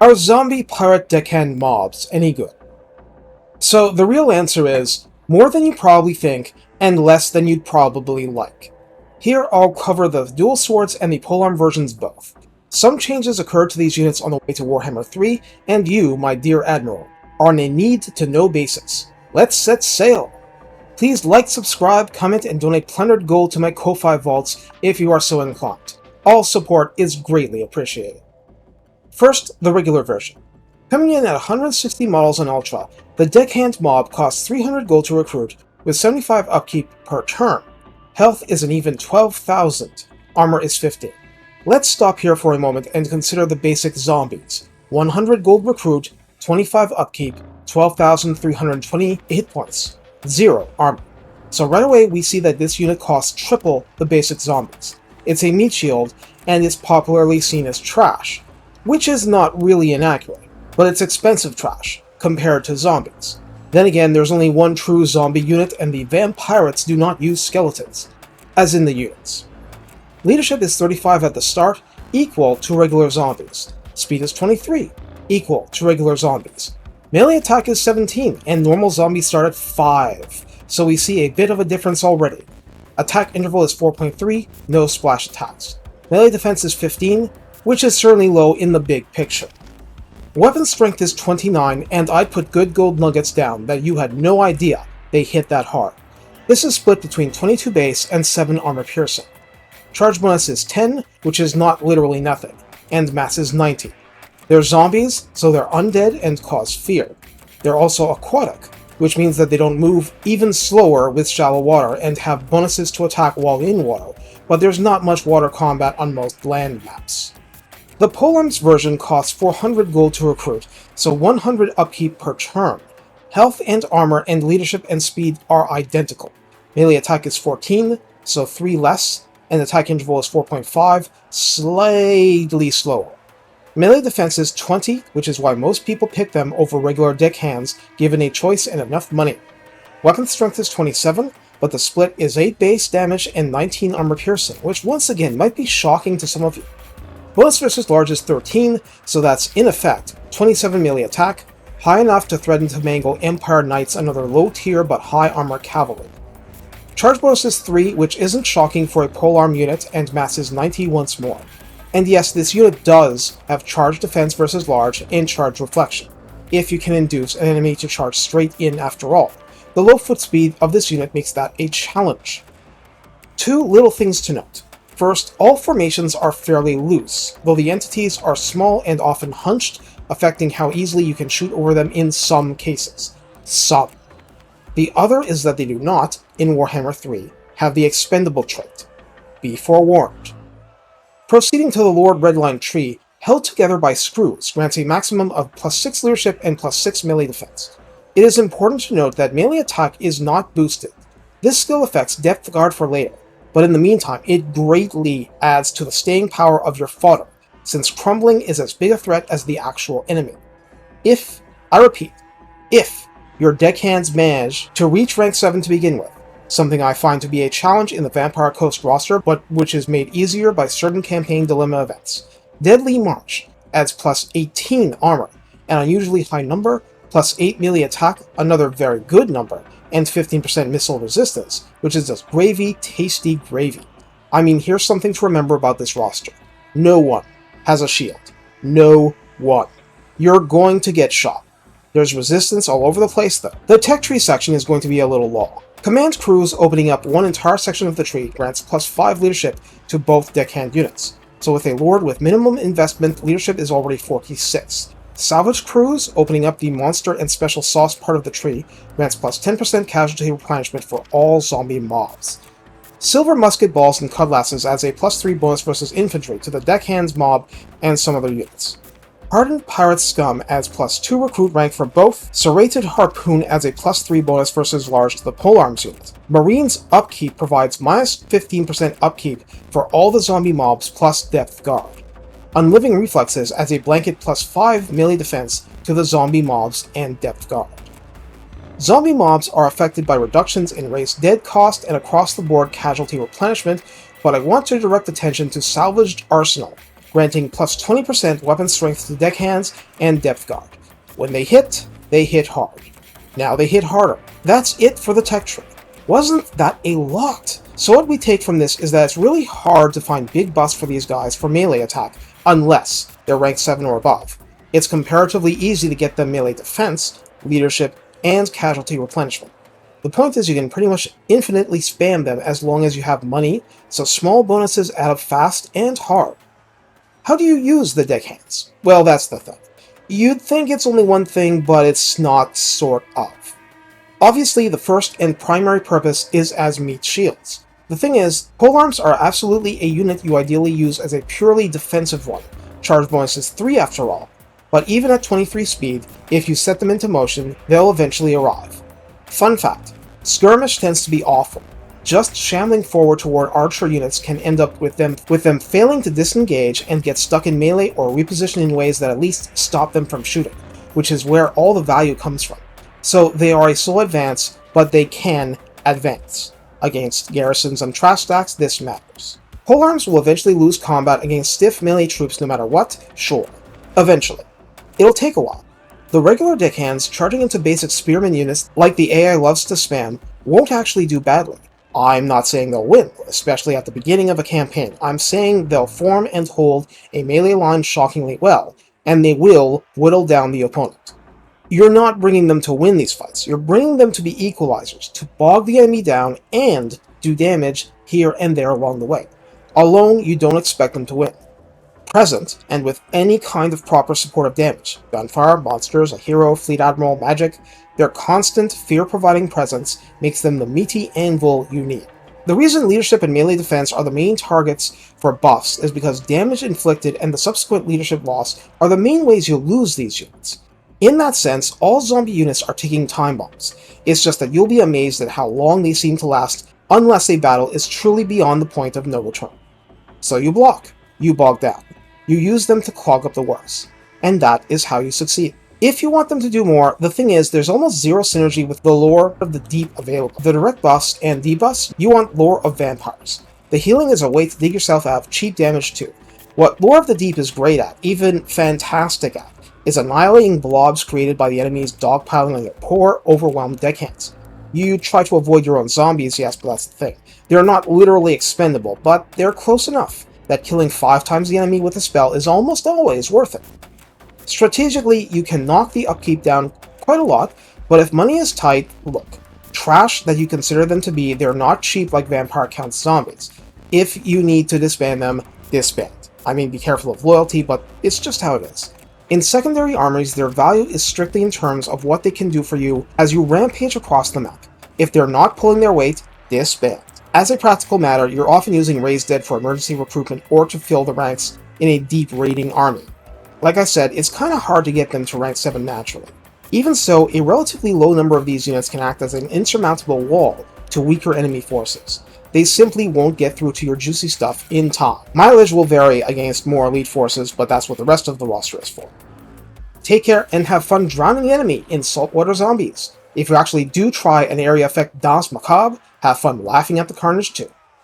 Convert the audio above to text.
Are zombie pirate deckhand mobs any good? So the real answer is more than you probably think and less than you'd probably like. Here I'll cover the dual swords and the polearm versions both. Some changes occurred to these units on the way to Warhammer 3, and you, my dear Admiral, are on a need-to-know basis. Let's set sail! Please like, subscribe, comment, and donate plundered gold to my Ko-Fi vaults if you are so inclined. All support is greatly appreciated. First, the regular version. Coming in at 160 models on Ultra, the Deckhand mob costs 300 gold to recruit, with 75 upkeep per turn. Health is an even 12,000. Armor is 50. Let's stop here for a moment and consider the basic zombies. 100 gold recruit, 25 upkeep, 12,320 hit points, 0 armor. So right away we see that this unit costs triple the basic zombies. It's a meat shield, and is popularly seen as trash, which is not really inaccurate, but it's expensive trash compared to zombies. Then again, there's only one true zombie unit, and the vampirates do not use skeletons, as in the units. Leadership is 35 at the start, equal to regular zombies. Speed is 23, equal to regular zombies. Melee attack is 17, and normal zombies start at 5, so we see a bit of a difference already. Attack interval is 4.3, no splash attacks. Melee defense is 15, which is certainly low in the big picture. Weapon strength is 29, and I'd put good gold nuggets down that you had no idea they hit that hard. This is split between 22 base and 7 armor piercing. Charge bonus is 10, which is not literally nothing, and mass is 90. They're zombies, so they're undead and cause fear. They're also aquatic, which means that they don't move even slower with shallow water and have bonuses to attack while in water, but there's not much water combat on most land maps. The polearms version costs 400 gold to recruit, so 100 upkeep per turn. Health and armor and leadership and speed are identical. Melee attack is 14, so 3 less, and attack interval is 4.5, slightly slower. Melee defense is 20, which is why most people pick them over regular deckhands given a choice and enough money. Weapon strength is 27, but the split is 8 base damage and 19 armor piercing, which once again might be shocking to some of you. Bonus versus large is 13, so that's in effect 27 melee attack, high enough to threaten to mangle Empire Knights, another low tier but high armor cavalry. Charge bonus is 3, which isn't shocking for a polearm unit, and mass is 90 once more. And yes, this unit does have charge defense versus large and charge reflection, if you can induce an enemy to charge straight in after all. The low foot speed of this unit makes that a challenge. 2 little things to note. First, all formations are fairly loose, though the entities are small and often hunched, affecting how easily you can shoot over them in some cases. Some. The other is that they do not, in Warhammer 3, have the expendable trait. Be forewarned. Proceeding to the Lord Redline tree, held together by screws, grants a maximum of +6 leadership and +6 melee defense. It is important to note that melee attack is not boosted. This skill affects depth guard for later, but in the meantime, it greatly adds to the staying power of your fodder, since crumbling is as big a threat as the actual enemy. If, I repeat, if your deckhands manage to reach rank 7 to begin with, something I find to be a challenge in the Vampire Coast roster, but which is made easier by certain campaign dilemma events. Deadly March adds +18 armor, an unusually high number, +8 melee attack, another very good number, and 15% missile resistance, which is just gravy, tasty gravy. I mean, here's something to remember about this roster. No one has a shield. No one. You're going to get shot. There's resistance all over the place though. The tech tree section is going to be a little long. Command crews opening up one entire section of the tree grants +5 leadership to both deckhand units. So with a lord with minimum investment, leadership is already 46. Salvage crews, opening up the monster and special sauce part of the tree, grants +10% casualty replenishment for all zombie mobs. Silver musket balls and cutlasses adds a +3 bonus versus infantry to the deckhands mob and some other units. Hardened Pirate Scum adds +2 recruit rank for both. Serrated Harpoon adds a +3 bonus versus large to the polearms unit. Marine's Upkeep provides -15% upkeep for all the zombie mobs plus depth guard. Unliving Reflexes adds a blanket +5 melee defense to the zombie mobs and depth guard. Zombie mobs are affected by reductions in race dead cost and across-the-board casualty replenishment, but I want to direct attention to Salvaged Arsenal, granting plus 20% weapon strength to deckhands and depth guard. When they hit hard. Now they hit harder. That's it for the tech tree. Wasn't that a lot? So what we take from this is that it's really hard to find big buffs for these guys for melee attack, unless they're rank 7 or above. It's comparatively easy to get them melee defense, leadership, and casualty replenishment. The point is you can pretty much infinitely spam them as long as you have money, so small bonuses add up fast and hard. How do you use the deckhands? Well, that's the thing. You'd think it's only one thing, but it's not, sort of. Obviously, the first and primary purpose is as meat shields. The thing is, polearms are absolutely a unit you ideally use as a purely defensive one. Charge bonus is 3 after all, but even at 23 speed, if you set them into motion, they'll eventually arrive. Fun fact, skirmish tends to be awful. Just shambling forward toward archer units can end up with them failing to disengage and get stuck in melee or reposition in ways that at least stop them from shooting, which is where all the value comes from. So they are a slow advance, but they can advance. Against garrisons and trash stacks, this matters. Polearms will eventually lose combat against stiff melee troops no matter what, sure. Eventually. It'll take a while. The regular deckhands charging into basic spearman units, like the AI loves to spam, won't actually do badly. I'm not saying they'll win, especially at the beginning of a campaign. I'm saying they'll form and hold a melee line shockingly well, and they will whittle down the opponent. You're not bringing them to win these fights, you're bringing them to be equalizers, to bog the enemy down and do damage here and there along the way. Alone, you don't expect them to win. Present, and with any kind of proper supportive damage, gunfire, monsters, a hero, fleet admiral, magic, their constant, fear-providing presence makes them the meaty anvil you need. The reason leadership and melee defense are the main targets for buffs is because damage inflicted and the subsequent leadership loss are the main ways you lose these units. In that sense, all zombie units are ticking time bombs. It's just that you'll be amazed at how long they seem to last unless a battle is truly beyond the point of no return. So you block, you bog down, you use them to clog up the works, and that is how you succeed. If you want them to do more, the thing is there's almost zero synergy with the lore of the deep available. The direct buffs and debuffs, you want lore of vampires. The healing is a way to dig yourself out of cheap damage too. What lore of the deep is great at, even fantastic at, is annihilating blobs created by the enemies dogpiling on your poor, overwhelmed deckhands. You try to avoid your own zombies, yes, but that's the thing. They're not literally expendable, but they're close enough that killing 5 times the enemy with a spell is almost always worth it. Strategically, you can knock the upkeep down quite a lot, but if money is tight, look, trash that you consider them to be, they're not cheap like Vampire Count's zombies. If you need to disband them, disband. I mean, be careful of loyalty, but it's just how it is. In secondary armies, their value is strictly in terms of what they can do for you as you rampage across the map. If they're not pulling their weight, disband. As a practical matter, you're often using Raised Dead for emergency recruitment or to fill the ranks in a deep raiding army. Like I said, it's kinda hard to get them to rank 7 naturally. Even so, a relatively low number of these units can act as an insurmountable wall to weaker enemy forces. They simply won't get through to your juicy stuff in time. Mileage will vary against more elite forces, but that's what the rest of the roster is for. Take care and have fun drowning the enemy in saltwater zombies. If you actually do try an area effect Danse Macabre, have fun laughing at the carnage too.